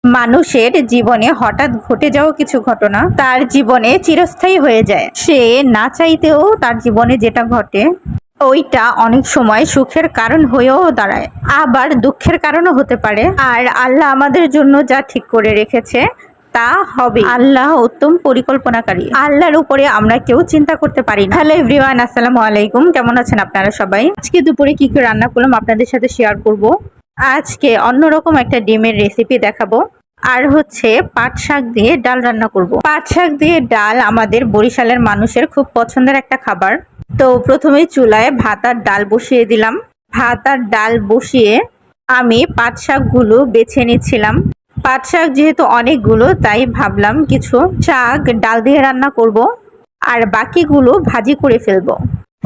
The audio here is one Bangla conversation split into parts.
মানুষের জীবনে হঠাৎ ঘটে যাওয়া কিছু ঘটনা তার জীবনে চিরস্থায়ী হয়ে যায়। সে না চাইতেও তার জীবনে যেটা ঘটে ওইটা অনেক সময় সুখের কারণ হয়েও দাঁড়ায়, আবার দুঃখের কারণও হতে পারে। আর আল্লাহ আমাদের জন্য যা ঠিক করে রেখেছে তা হবে। আল্লাহ উত্তম পরিকল্পনাকারী। আল্লাহর উপরে আমরা কেউ চিন্তা করতে পারি না। হ্যালো এভরিওয়ান, আসসালামু আলাইকুম। কেমন আছেন আপনারা সবাই? আজকে দুপুরে কি কি রান্না করলাম আপনাদের সাথে শেয়ার করব। আজকে অন্যরকম একটা ডিমের রেসিপি দেখাবো, আর হচ্ছে পাট শাক দিয়ে ডাল রান্না করব। পাট শাক দিয়ে ডাল আমাদের বরিশালের মানুষের খুব পছন্দের একটা খাবার। তো প্রথমে চুলায় ভাত আর ডাল বসিয়ে দিলাম। ভাত আর ডাল বসিয়ে আমি পাট শাকগুলো বেছে নিচ্ছিলাম। পাট শাক যেহেতু অনেকগুলো, তাই ভাবলাম কিছু শাক ডাল দিয়ে রান্না করব আর বাকিগুলো ভাজি করে ফেলবো।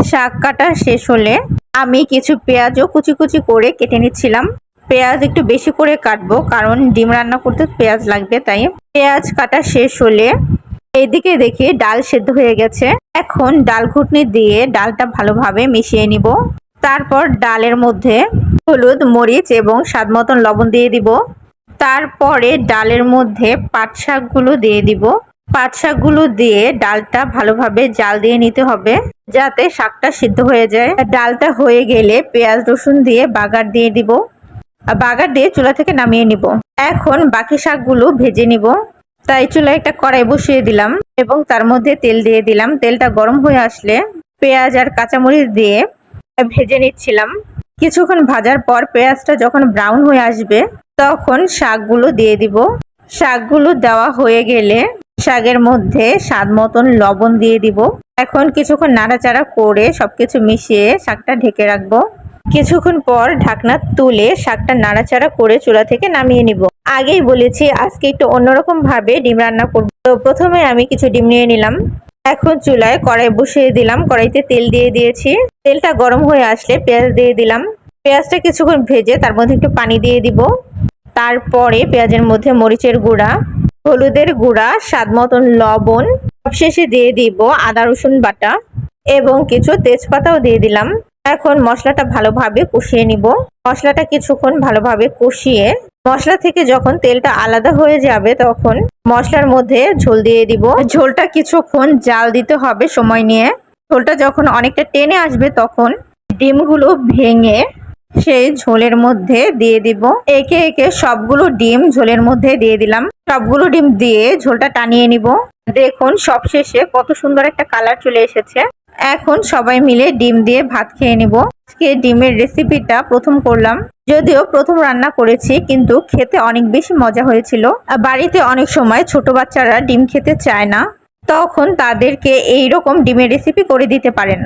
শাক কাটা শেষ হলে আমি কিছু পেঁয়াজও কুচি কুচি করে কেটে নিচ্ছিলাম। পেঁয়াজ একটু বেশি করে কাটবো, কারণ ডিম রান্না করতে পেঁয়াজ লাগবে। তাই পেঁয়াজ কাটা শেষ হলে এইদিকে দেখি ডাল সেদ্ধ হয়ে গেছে। এখন ডাল ঘুটনি দিয়ে ডালটা ভালোভাবে মিশিয়ে নিব। তারপর ডালের মধ্যে হলুদ, মরিচ এবং স্বাদ মতন লবণ দিয়ে দিব। তারপরে ডালের মধ্যে পাট শাকগুলো দিয়ে দিব। পাট শাকগুলো দিয়ে ডালটা ভালোভাবে জাল দিয়ে নিতে হবে, যাতে শাকটা সিদ্ধ হয়ে যায়। ডালটা হয়ে গেলে পেঁয়াজ রসুন দিয়ে বাগার দিয়ে দিব। বাগার দিয়ে চুলা থেকে নামিয়ে নিব। এখন বাকি শাকগুলো ভেজে নিব। তাই চুলায় একটা কড়াই বসিয়ে দিলাম এবং তার মধ্যে তেল দিয়ে দিলাম। তেলটা গরম হয়ে আসলে পেঁয়াজ আর কাঁচামরিচ দিয়ে ভেজে নিচ্ছিলাম। কিছুক্ষণ ভাজার পর পেঁয়াজটা যখন ব্রাউন হয়ে আসবে তখন শাকগুলো দিয়ে দিব। শাকগুলো দেওয়া হয়ে গেলে শাকের মধ্যে স্বাদ মতন লবণ দিয়ে দিব। এখন কিছুক্ষণ নাড়াচাড়া করে সবকিছু মিশিয়ে শাকটা ঢেকে রাখবো। কিছুক্ষণ পর ঢাকনা তুলে শাকটা নাড়াচাড়া করে চুলা থেকে নামিয়ে নিব। আগেই বলেছি আজকে একটু অন্যরকম ভাবে ডিম রান্না করব। তো প্রথমে আমি কিছু ডিম নিয়ে নিলাম। এখন চুলায় কড়াই বসিয়ে দিলাম। কড়াইতে তেল দিয়ে দিয়েছি। তেলটা গরম হয়ে আসলে পেঁয়াজ দিয়ে দিলাম। পেঁয়াজটা কিছুক্ষণ ভেজে তার মধ্যে একটু পানি দিয়ে দিব। তারপরে পেঁয়াজের মধ্যে মরিচের গুঁড়া, হলুদের গুঁড়া, স্বাদ মতন লবণ, সবশেষে দিয়ে দিব আদা রসুন বাটা এবং কিছু তেজপাতাও দিয়ে দিলাম। এখন মশলাটা ভালোভাবে কষিয়ে নিব। মশলাটা কিছুক্ষণ ভালোভাবে কষিয়ে মশলা থেকে যখন তেলটা আলাদা হয়ে যাবে তখন মশলার মধ্যে ঝোল দিয়ে দিব। ঝোলটা কিছুক্ষণ জাল দিতে হবে সময় নিয়ে। ঝোলটা যখন অনেকটা টেনে আসবে তখন ডিমগুলো ভেঙে সেই ঝোলের মধ্যে দিয়ে দিব। একে একে সবগুলো ডিম ঝোলের মধ্যে দিয়ে দিলাম। সবগুলো ডিম দিয়ে ঝোলটা টানিয়ে নিব। দেখুন সবশেষে কত সুন্দর একটা কালার চলে এসেছে। এখন সবাই মিলে ডিম দিয়ে ভাত খেয়ে নিব। আজকে ডিমের রেসিপিটা প্রথম করলাম, যদিও প্রথম রান্না করেছি, কিন্তু খেতে অনেক বেশি মজা হয়েছিল। বাড়িতে অনেক সময় ছোট বাচ্চারা ডিম খেতে চায় না, তখন তাদেরকে এইরকম ডিমের রেসিপি করে দিতে পারেন।